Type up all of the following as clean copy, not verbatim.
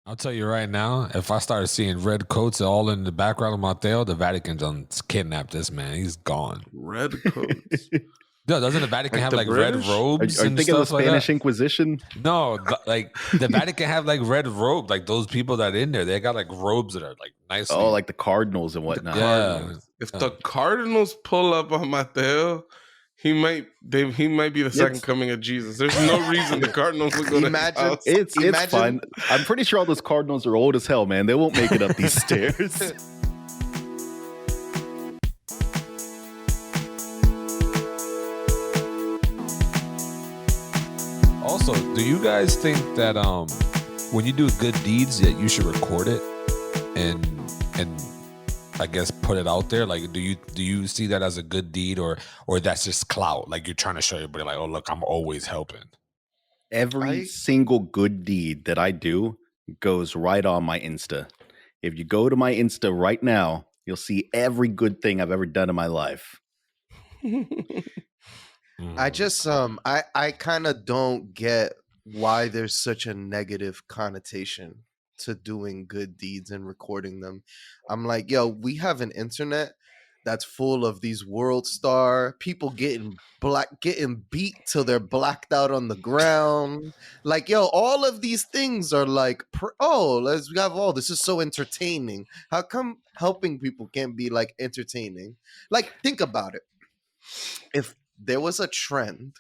I'll tell you right now, if I started seeing red coats all in the background of Mateo, the Vatican done kidnapped this man. He's gone. Red coats. No, doesn't the Vatican Like have the like red British? robes Are you and thinking of the stuff like Spanish that? Inquisition? No, like the Vatican have like red robes, like those people that are in there, they got like robes that are like nicely. Oh, like the cardinals and The whatnot. Cardinals. If the Cardinals pull up on Mateo, he might be the second coming of Jesus. There's no reason the Cardinals would go to his house. It's fine. I'm pretty sure all those cardinals are old as hell, man. They won't make it up these stairs. Also, do you guys think that when you do good deeds that you should record it and I guess put it out there? Like, do you see that as a good deed or that's just clout? Like you're trying to show everybody like, oh look, I'm always helping. Every single good deed that I do goes right on my Insta. If you go to my Insta right now, you'll see every good thing I've ever done in my life. I just I kind of don't get why there's such a negative connotation to doing good deeds and recording them. I'm like, yo, we have an internet that's full of these world star people getting beat till they're blacked out on the ground. Like, yo, all of these things are like, let's have all this is so entertaining. How come helping people can't be like entertaining? Like, think about it. If there was a trend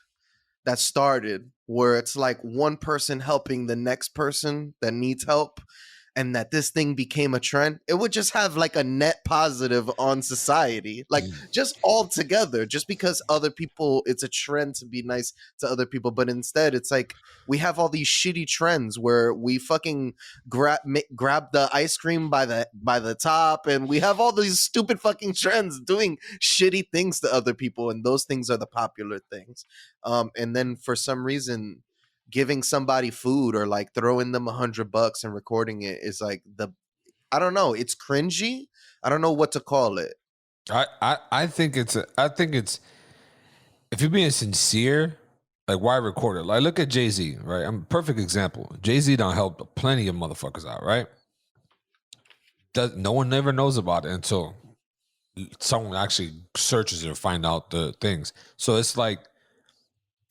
that started where it's like one person helping the next person that needs help and that this thing became a trend, it would just have like a net positive on society, like just all together, just because other people, it's a trend to be nice to other people. But instead it's like we have all these shitty trends where we fucking grab the ice cream by the top, and we have all these stupid fucking trends doing shitty things to other people, and those things are the popular things. And then for some reason giving somebody food or like throwing them $100 and recording it is like I don't know, it's cringy. I don't know what to call it. I think it's if you're being sincere, like why record it? Like look at Jay-Z, right? I'm a perfect example. Jay-Z done helped plenty of motherfuckers out, right? No one never knows about it until someone actually searches or find out the things. So it's like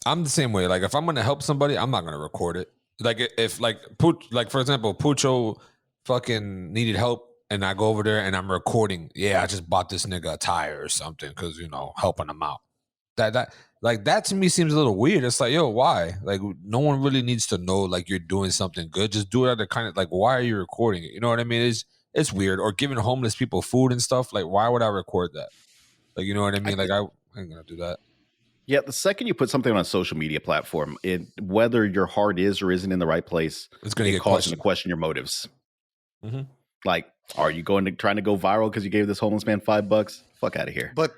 I'm the same way. Like if I'm gonna help somebody, I'm not gonna record it. Like if like for example, Pucho fucking needed help and I go over there and I'm recording, I just bought this nigga a tire or something because helping him out. That to me seems a little weird. It's like, yo, why? Like no one really needs to know like you're doing something good. Just do it at the kind of like, why are you recording it? You know what I mean? It's weird. Or giving homeless people food and stuff. Like, why would I record that? Like, you know what I mean? I ain't gonna do that. Yeah, the second you put something on a social media platform, whether your heart is or isn't in the right place, it's going to cause you to question your motives. Mm-hmm. Like, are you trying to go viral because you gave this homeless man $5? Fuck out of here. But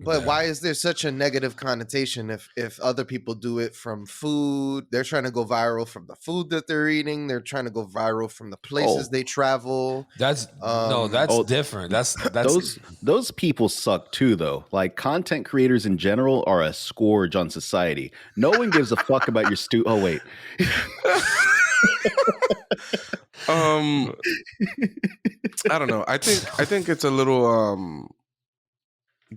why is there such a negative connotation if other people do it from food? They're trying to go viral from the food that they're eating. They're trying to go viral from the places they travel. That's different. That's those people suck too, though. Like content creators in general are a scourge on society. No one gives a fuck about your Oh wait. I don't know. I think it's a little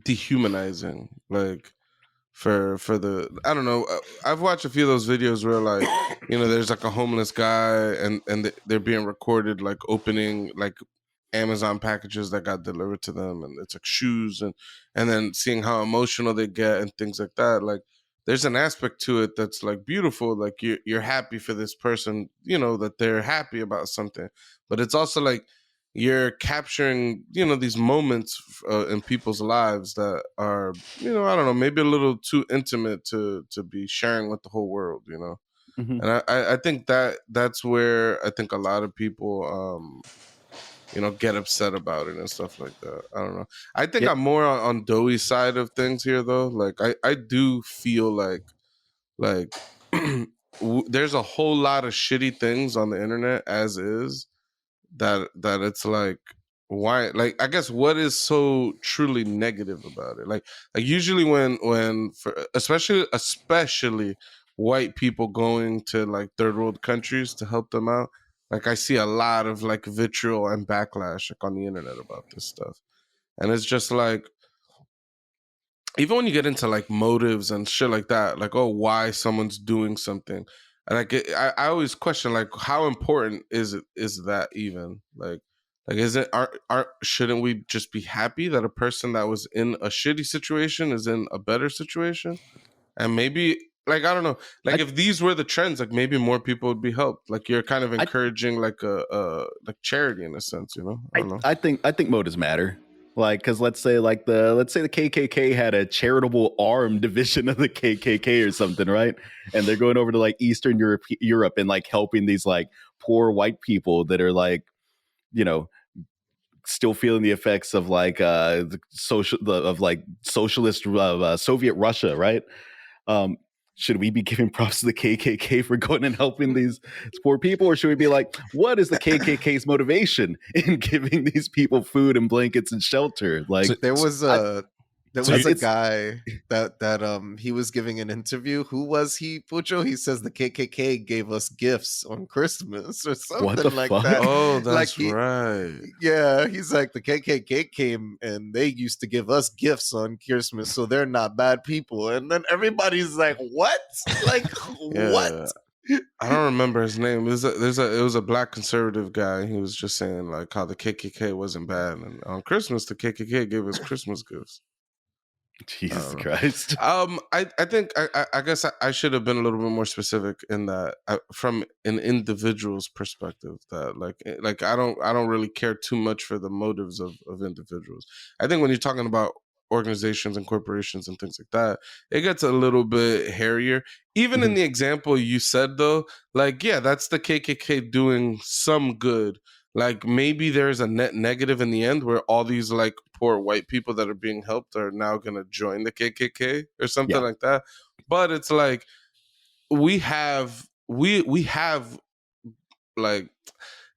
dehumanizing, like for the I don't know. I've watched a few of those videos where like there's like a homeless guy and they're being recorded like opening like Amazon packages that got delivered to them, and it's like shoes and then seeing how emotional they get and things like that. Like there's an aspect to it that's like beautiful, like you're happy for this person, that they're happy about something, but it's also like you're capturing, these moments in people's lives that are, I don't know, maybe a little too intimate to be sharing with the whole world, Mm-hmm. And I think that's where I think a lot of people, get upset about it and stuff like that. I don't know. I think I'm more on Doey's side of things here, though. Like, I do feel like there's a whole lot of shitty things on the internet as is, that it's like, why, like, I guess what is so truly negative about it? Like usually when for, especially white people going to like third world countries to help them out, Like I see a lot of like vitriol and backlash like on the internet about this stuff. And it's just like, even when you get into like motives and shit like that, like, oh, why someone's doing something. And like, I always question, like, how important is that even? Like, is it, shouldn't we just be happy that a person that was in a shitty situation is in a better situation? And maybe, like, I don't know, like if these were the trends, like maybe more people would be helped. Like you're kind of encouraging like like charity in a sense, you know? I don't know. I think motives matter. Like, because let's say the KKK had a charitable arm division of the KKK or something, right? And they're going over to like Eastern Europe and like helping these like poor white people that are like, you know, still feeling the effects of like the socialist Soviet Russia, right? Should we be giving props to the KKK for going and helping these poor people, or should we be like, what is the KKK's motivation in giving these people food and blankets and shelter? Like, there was a guy that he was giving an interview. Who was he, Pucho? He says the KKK gave us gifts on Christmas or something like fuck? that. Oh, that's like right. Yeah, he's like, the KKK came and they used to give us gifts on Christmas, so they're not bad people. And then everybody's like, what? Like, what? I don't remember his name. It was a black conservative guy. He was just saying like how the KKK wasn't bad, and on Christmas the KKK gave us Christmas gifts. Jesus Christ. I think I guess I should have been a little bit more specific in that from an individual's perspective, that like I don't really care too much for the motives of individuals. I think when you're talking about organizations and corporations and things like that, it gets a little bit hairier. Even in the example you said though, like, yeah, that's the KKK doing some good. Like maybe there's a net negative in the end where all these like poor white people that are being helped are now going to join the KKK or something like that. But it's like we have like,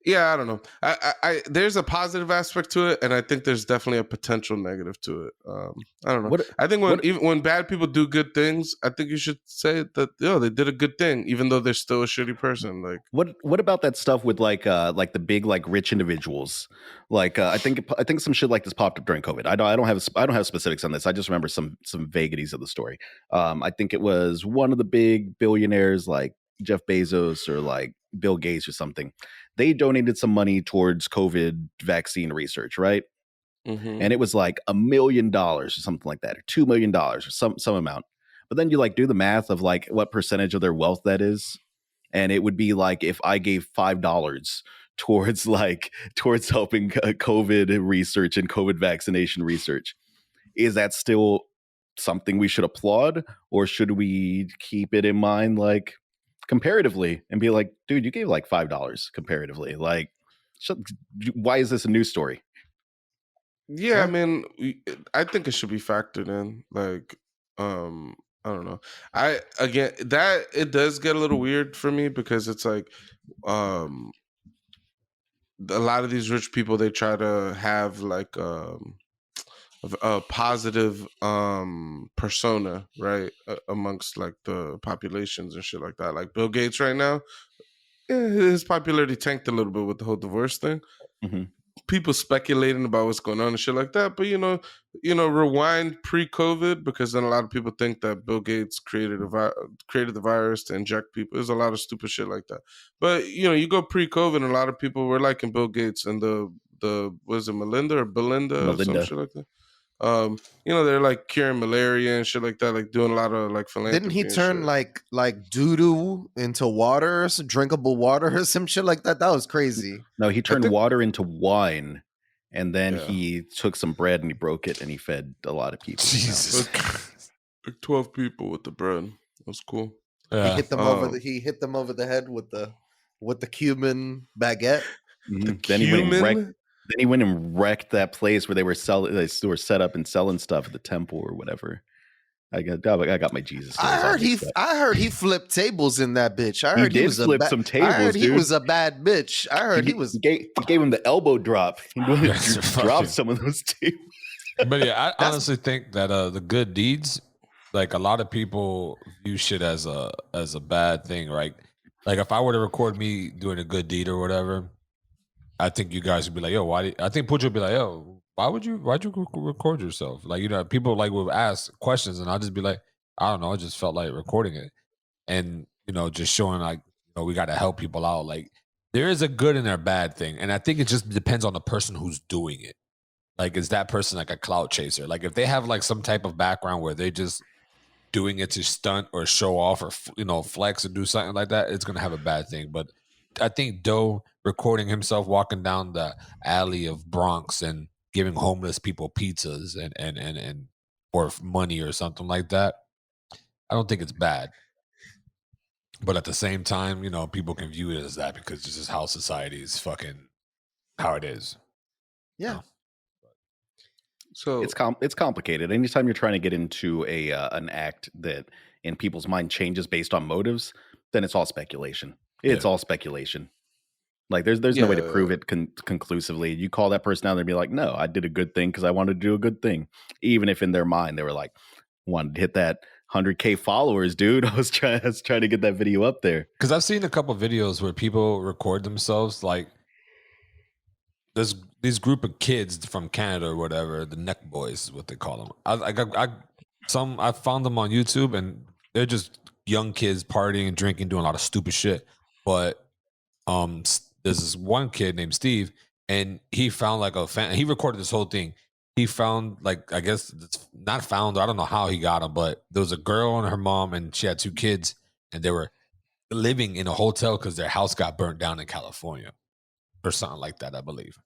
yeah, I don't know. I there's a positive aspect to it, and I think there's definitely a potential negative to it. I don't know. I think when bad people do good things, I think you should say that they did a good thing, even though they're still a shitty person. Like what about that stuff with like the big like rich individuals? Like I think some shit like this popped up during COVID. I don't have specifics on this. I just remember some vagaries of the story. I think it was one of the big billionaires like Jeff Bezos or like Bill Gates or something. They donated some money towards COVID vaccine research, right? And it was like $1 million or something like that, or $2 million or some amount. But then you like do the math of like what percentage of their wealth that is, and it would be like if I gave $5 towards helping COVID research and COVID vaccination research, is that still something we should applaud, or should we keep it in mind like comparatively and be like, dude, you gave like $5 comparatively? Like, why is this a news story? Yeah, I mean, I think it should be factored in. Like, I don't know. That it does get a little weird for me because it's like, a lot of these rich people, they try to have like a positive persona, right, amongst like the populations and shit like that. Like Bill Gates right now, his popularity tanked a little bit with the whole divorce thing. People speculating about what's going on and shit like that, but you know, rewind pre-COVID, because then a lot of people think that Bill Gates created the virus to inject people. There's a lot of stupid shit like that. But you go pre-COVID, and a lot of people were liking Bill Gates and the was it Melinda or some shit like that. They're like curing malaria and shit like that, like doing a lot of like philanthropy. Didn't he turn like doo-doo into water, some drinkable water or some shit like that? That was crazy. No, he turned water into wine, and then he took some bread and he broke it and he fed a lot of people. Jesus. Like 12 people with the bread. That was cool. He hit them over the head with the Cuban baguette. Then he went and wrecked that place where they were set up and selling stuff at the temple or whatever. I got my Jesus. I heard he flipped tables in that bitch. I heard he was flip some tables. I heard dude. he was a bad bitch. I heard he gave him the elbow drop. He dropped some of those tables. But yeah, I honestly think that the good deeds, like a lot of people view shit as a bad thing, right? Like if I were to record me doing a good deed or whatever, I think you guys would be like, yo, I think Pucho would be like, yo, why'd you record yourself? Like, you know, people like would ask questions and I'll just be like, I don't know, I just felt like recording it. And, you know, just showing like, you know, we got to help people out. Like there is a good and a bad thing. And I think it just depends on the person who's doing it. Like, is that person like a clout chaser? Like if they have like some type of background where they just doing it to stunt or show off or, you know, flex or do something like that, it's going to have a bad thing. But I think Doe recording himself walking down the alley of Bronx and giving homeless people pizzas and or money or something like that, I don't think it's bad. But at the same time, you know, people can view it as that because this is how society is fucking how it is. Yeah. You know? So It's complicated. Anytime you're trying to get into an act that in people's mind changes based on motives, then it's all speculation. It's Yeah. all speculation. Like there's no way to prove it conclusively. You call that person out and be like, no, I did a good thing because I wanted to do a good thing, even if in their mind they were like, wanted to hit that 100K followers, dude. I was trying to get that video up there. Because I've seen a couple videos where people record themselves like there's this group of kids from Canada or whatever, the Neck Boys is what they call them. I found them on YouTube and they're just young kids partying and drinking, doing a lot of stupid shit. But there's this one kid named Steve, and he found like a fan. He recorded this whole thing. He found like I guess it's not found. I don't know how he got him, but there was a girl and her mom, and she had 2 kids, and they were living in a hotel because their house got burnt down in California or something like that, I believe.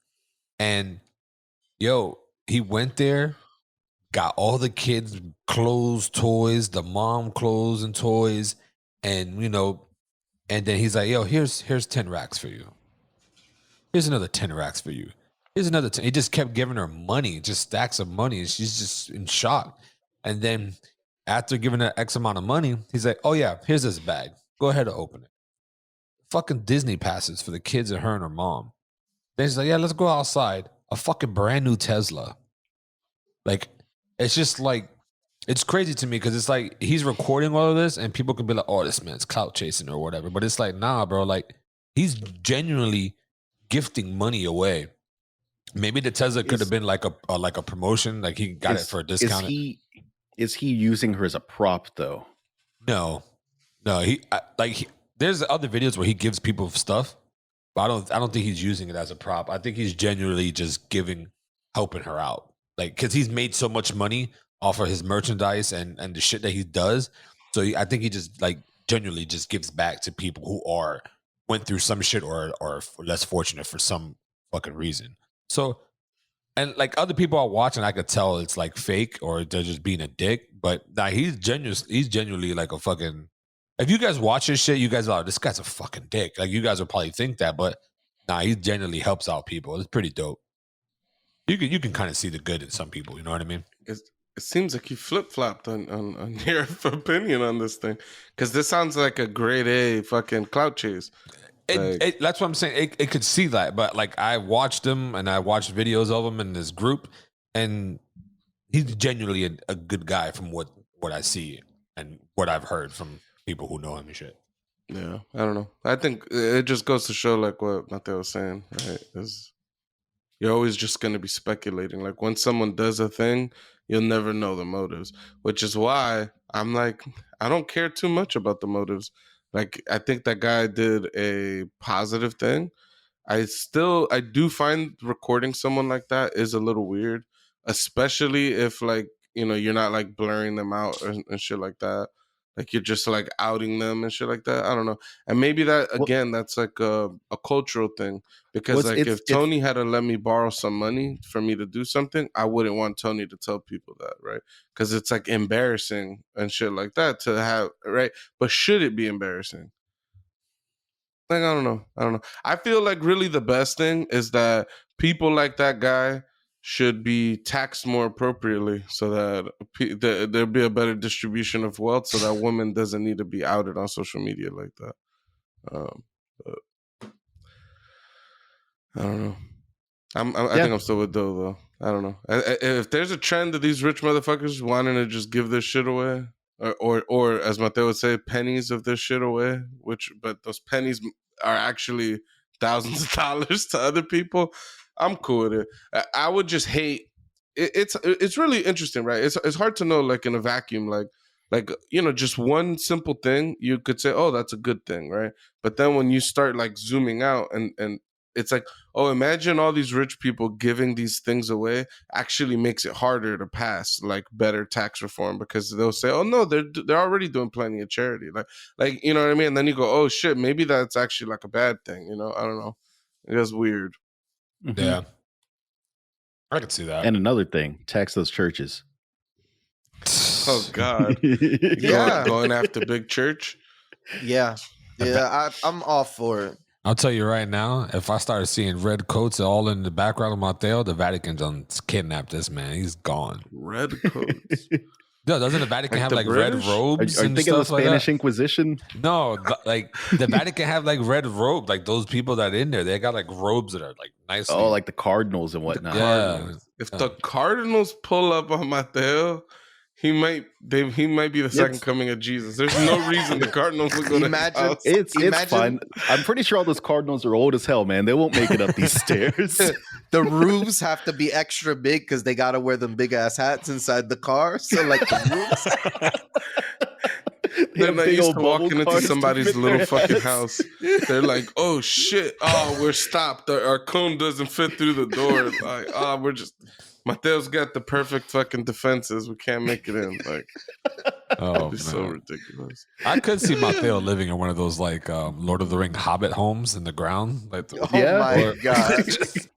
And yo, he went there, got all the kids clothes, toys, the mom clothes and toys, and you know, and then he's like, yo, here's 10 racks for you. Here's another 10 racks for you. Here's another 10. He just kept giving her money, just stacks of money, and she's just in shock. And then after giving her X amount of money, he's like, oh yeah, here's this bag. Go ahead and open it. Fucking Disney passes for the kids and her and her mom. Then he's like, yeah, let's go outside. A fucking brand new Tesla. Like, it's just like, it's crazy to me because it's like he's recording all of this and people can be like, oh, this man's clout chasing or whatever. But it's like, nah, bro. Like, he's genuinely gifting money away. Maybe the Tesla could have been like a promotion, like he got it for a discount. Is he using her as a prop though? No, there's other videos where he gives people stuff, but I don't think he's using it as a prop. I think he's genuinely just helping her out, like because he's made so much money off of his merchandise and the shit that he does. So I think he just like genuinely just gives back to people who went through some shit or less fortunate for some fucking reason. So, and like other people are watching, I could tell it's like fake or they're just being a dick. But nah, he's genuinely like a fucking. If you guys watch his shit, you guys are like, this guy's a fucking dick. Like you guys will probably think that, but nah, he genuinely helps out people. It's pretty dope. You can kind of see the good in some people. You know what I mean? it seems like you flip flopped on your opinion on this thing because this sounds like a grade A fucking clout chase. That's what I'm saying. It could see that, but like I watched him and I watched videos of him in this group, and he's genuinely a good guy from what I see and what I've heard from people who know him and shit. Yeah, I don't know. I think it just goes to show like what Mateo was saying, right? Is you're always just going to be speculating. Like when someone does a thing, you'll never know the motives, which is why I'm like, I don't care too much about the motives. Like, I think that guy did a positive thing. I do find recording someone like that is a little weird, especially if like, you know, you're not like blurring them out and shit like that. Like you're just like outing them and shit like that. I don't know. And maybe that again, that's like a cultural thing because like if Tony had to let me borrow some money for me to do something, I wouldn't want Tony to tell people that, right? Because it's like embarrassing and shit like that to have, right? But should it be embarrassing? Like I don't know. I feel like really the best thing is that people like that guy should be taxed more appropriately so that there'll be a better distribution of wealth so that woman doesn't need to be outed on social media like that. But I don't know. I think I'm still with Doe though. I don't know. If there's a trend of these rich motherfuckers wanting to just give their shit away, or as Mateo would say, pennies of their shit away. But those pennies are actually thousands of dollars to other people. I'm cool with it. I would just hate. It's really interesting, right? It's hard to know, like in a vacuum, like just one simple thing you could say, oh, that's a good thing, right? But then when you start like zooming out and it's like, oh, imagine all these rich people giving these things away actually makes it harder to pass like better tax reform, because they'll say, oh no, they're already doing plenty of charity, like you know what I mean? And then you go, oh shit, maybe that's actually like a bad thing, I don't know. It's weird. Mhm. Yeah. I could see that. And another thing, tax those churches. Oh God. Yeah. Going after big church. Yeah, I'm all for it. I'll tell you right now, if I started seeing red coats all in the background of Mateo, the Vatican done kidnapped this man. He's gone. Red coats. No, doesn't the Vatican Like have the like British? red robes Are you and thinking of the stuff like Spanish that? Inquisition? No, like the Vatican have like red robes. Like those people that are in there, they got like robes that are like nice. Oh, like the cardinals and whatnot. Yeah. If the Cardinals pull up on Mateo, he might be the second coming of Jesus. There's no reason the Cardinals would go to his Imagine- house. It's Imagine- fine. I'm pretty sure all those cardinals are old as hell, man. They won't make it up these stairs. The roofs have to be extra big because they got to wear them big ass hats inside the car. So like the roofs. They're not big used old to bubble walking into cars to somebody's fit little their fucking heads. house. They're like, oh shit, oh, we're stopped. Our cone doesn't fit through the door. Like, oh, we're just, Mateo's got the perfect fucking defenses. We can't make it in. Like, Oh, it'd be so man. ridiculous. I could see Mateo living in one of those like Lord of the Ring Hobbit homes in the ground. Like Oh Yeah. my god. just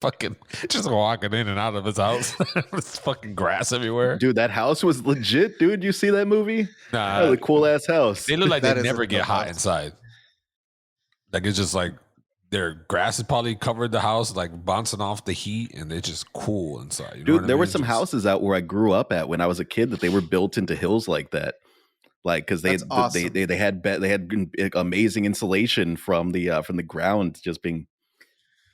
fucking just walking in and out of his house. There's fucking grass everywhere. Dude, that house was legit, dude. You see that movie? Nah, That was a cool ass house. they look like That they is never a get dope hot house. inside. Like it's just like their grass has probably covered the house, like bouncing off the heat, and they're just cool inside. You know Dude, what I there were mean? some Just- houses out where I grew up at when I was a kid that they were built into hills like that. Like because That's awesome. they had amazing insulation from the ground just being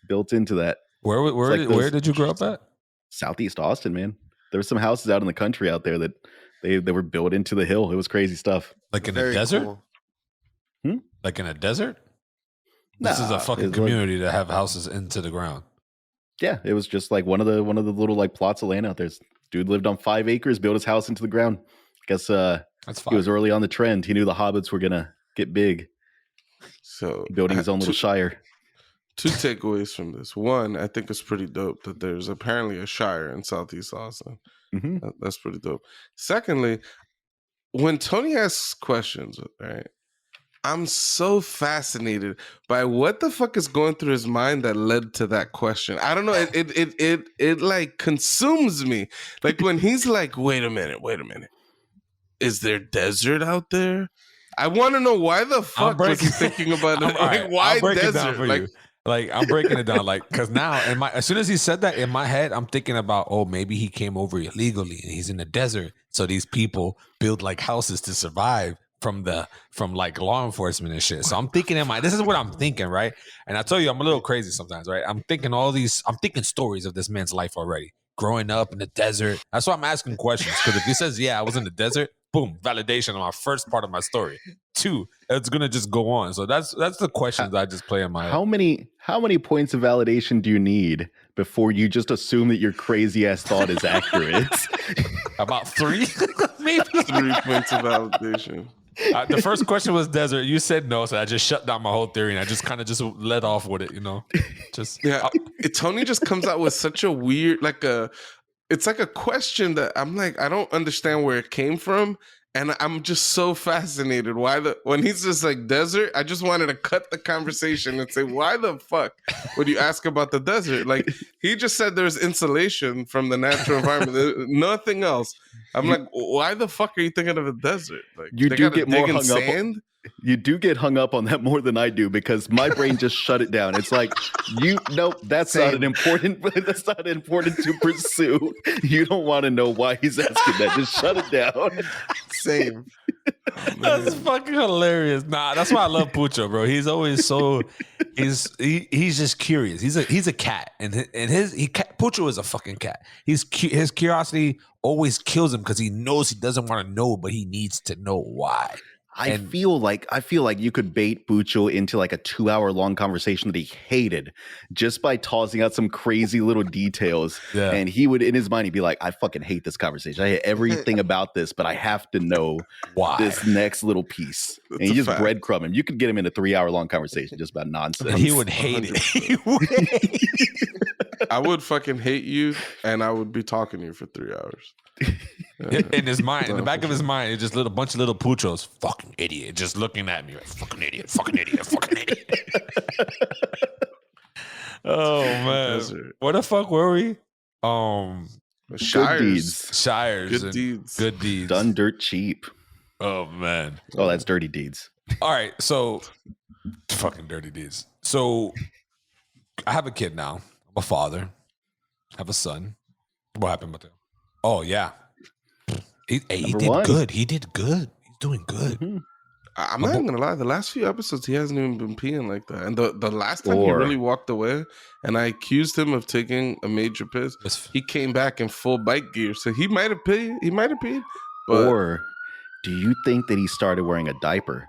built into that. Where like where those- did you grow up at? Southeast Austin, man. There were some houses out in the country out there that they were built into the hill. It was crazy stuff. Like in a Very desert? cool. Like in a desert? This is Nah, a fucking it's like- community that have houses into the ground. Yeah, it was just like one of the little like plots of land out there. Dude lived on 5 acres, built his house into the ground. Guess That's he fine. was early on the trend. He knew the hobbits were gonna get big, So building his own little two, shire. two takeaways from this. One, I think it's pretty dope that there's apparently a shire in Southeast Austin. hmm That's pretty dope. Secondly, when Tony asks questions, right, I'm so fascinated by what the fuck is going through his mind that led to that question. I don't know. It like consumes me. Like when he's like, wait a minute. Is there desert out there? I want to know why the fuck was he thinking about it? I'm- all Like, right, why I'll break it down desert? for Like, you. Like I'm breaking it down, like because now as soon as he said that in my head, I'm thinking about maybe he came over illegally and he's in the desert, so these people build like houses to survive from like law enforcement and shit. So I'm thinking this is what I'm thinking, right? And I tell you, I'm a little crazy sometimes, right? I'm thinking stories of this man's life already, growing up in the desert. That's why I'm asking questions, because if he says, yeah, I was in the desert, boom, validation on my first part of my story. 2, it's gonna just go on. So that's the questions that I just play in my head. How many points of validation do you need before you just assume that your crazy ass thought is accurate? About 3, maybe. 3 points of validation. The first question was desert. You said no, so I just shut down my whole theory and I just kind of just let off with it, Just Yeah, Tony just comes out with such a weird, it's like a question that I'm like, I don't understand where it came from, and I'm just so fascinated. When he's just like desert, I just wanted to cut the conversation and say, why the fuck would you ask about the desert? Like he just said there's insulation from the natural environment, nothing else. I'm like, why the fuck are you thinking of a desert? Like You they do gotta get more dig in hung up on- sand? You do get hung up on that more than I do, because my brain just shut it down. It's like, that's not an important to pursue. You don't want to know why he's asking that. Just shut it down. Same. That's fucking hilarious. Nah, that's why I love Pucho, bro. He's always so he's just curious. He's a cat, and Pucho is a fucking cat. His curiosity always kills him because he knows he doesn't want to know, but he needs to know why. I feel like you could bait Bucho into like a 2-hour long conversation that he hated just by tossing out some crazy little details. Yeah. And he would, in his mind, he'd be like, I fucking hate this conversation. I hate everything about this, but I have to know Why this next little piece. That's and you a just fact. breadcrumb him. You could get him in a 3-hour long conversation just about nonsense. he would hate it. He would hate it. I would fucking hate you, and I would be talking to you for 3 hours. In his mind, in the back of his mind, it's just a bunch of little Puchos. Fucking idiot, just looking at me like fucking idiot, fucking idiot, fucking idiot. Oh man, Desert. where the fuck were we? Shires. deeds. Shires, Good and deeds. good deeds. Done dirt cheap. Oh man. Oh, that's dirty deeds. All right, so fucking dirty deeds. So I have a kid now. I'm a father. I have a son. What happened with him? Oh yeah, he did one. good. He did good. He's doing good. Mhm. I'm not even gonna lie. The last few episodes, he hasn't even been peeing like that. And the last time he Or- really walked away, and I accused him of taking a major piss, he came back in full bike gear. So he might have peed. He might have peed. But Or do you think that he started wearing a diaper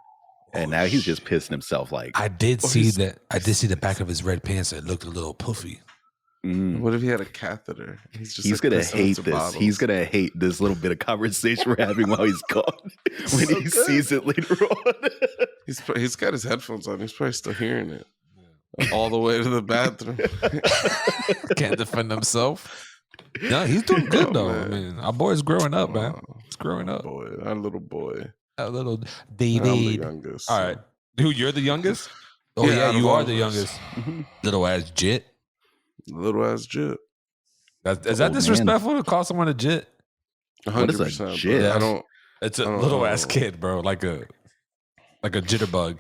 and now he's just pissing himself like, I did Or see he's- that. I did see the back of his red pants. It looked a little puffy. what if he had a catheter? He's he's like gonna pissing hate into this. bottles. He's gonna hate this little bit of conversation we're having while he's gone. When So he good. sees it later on. He's got his headphones on. He's probably still hearing it all the way to the bathroom. Can't defend himself. No, he's doing good Oh, though. man. I mean, our boy's growing up, man. Oh, He's growing our up. boy, our little boy. A little And I'm the David. youngest. All so- right, who you're the youngest? Oh Yeah, yeah, out of you all are of the us. youngest. Mhm. Little ass jit. Little ass jit. Is that Old man. disrespectful to call someone a jit? What is a 100%. jit? I don't. It's a I don't little ass know. kid, bro. Like a jitterbug.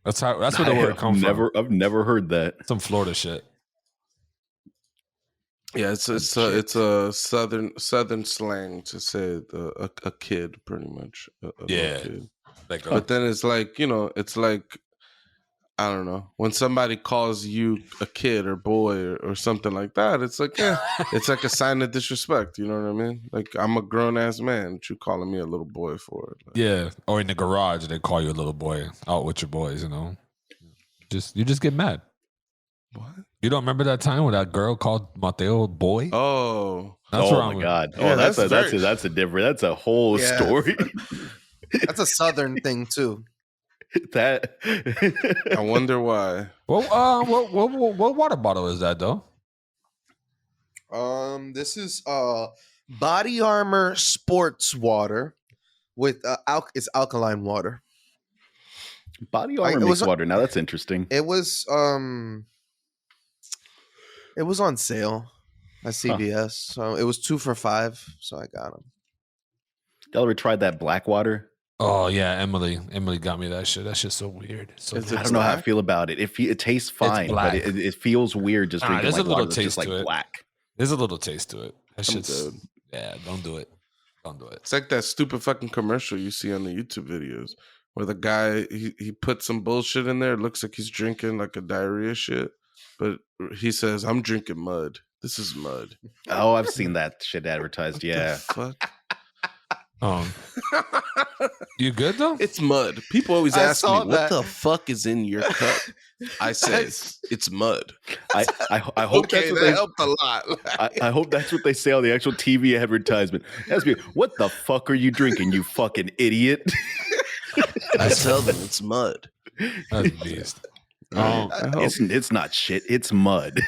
That's where the word comes from. I've never heard that. Some Florida shit. Yeah, it's a southern slang to say a kid, pretty much. A little Yeah. kid. Like But then it's like, it's like, I don't know, when somebody calls you a kid or boy or something like that, it's like, yeah, it's like a sign of disrespect. You know what I mean? Like, I'm a grown ass man, but you calling me a little boy for it. Like, yeah. Or in the garage, they call you a little boy out with your boys. You just get mad. what? You don't remember that time when that girl called Mateo boy? Oh, That's oh wrong. my god! Yeah, Oh, that's that's a different. That's a whole Yeah. story. That's a southern thing too. that I wonder why. Well, what water bottle is that though? This is Body Armor sports water with it's alkaline water. body it armor was mixed water. Now that's interesting. It was on sale at CVS, so it was 2 for $5. So I got them. Y'all ever tried that black water? Oh yeah, Emily got me that shit. That shit's so weird. So Is I it don't know how I black? feel about it. It tastes fine, but black. it feels weird just Nah, drinking there's a like little water that's just taste like to it. black. There's a little taste to it. That I'm shit's good. yeah. Don't do it. Don't do it. It's like that stupid fucking commercial you see on the YouTube videos where the guy he put some bullshit in there. It looks like he's drinking like a diarrhea shit, but he says, "I'm drinking mud. This is mud." Oh, I've seen that shit advertised. The Yeah. fuck. You good though? It's mud. People always I ask me, saw "What that. the fuck is in your cup?" I say, "It's mud." I hope Okay, that's what that they. helped a lot. I hope that's what they say on the actual TV advertisement. Ask me, what the fuck are you drinking, you fucking idiot? I tell them it's mud. That's a beast. I hope. It's not shit. It's mud.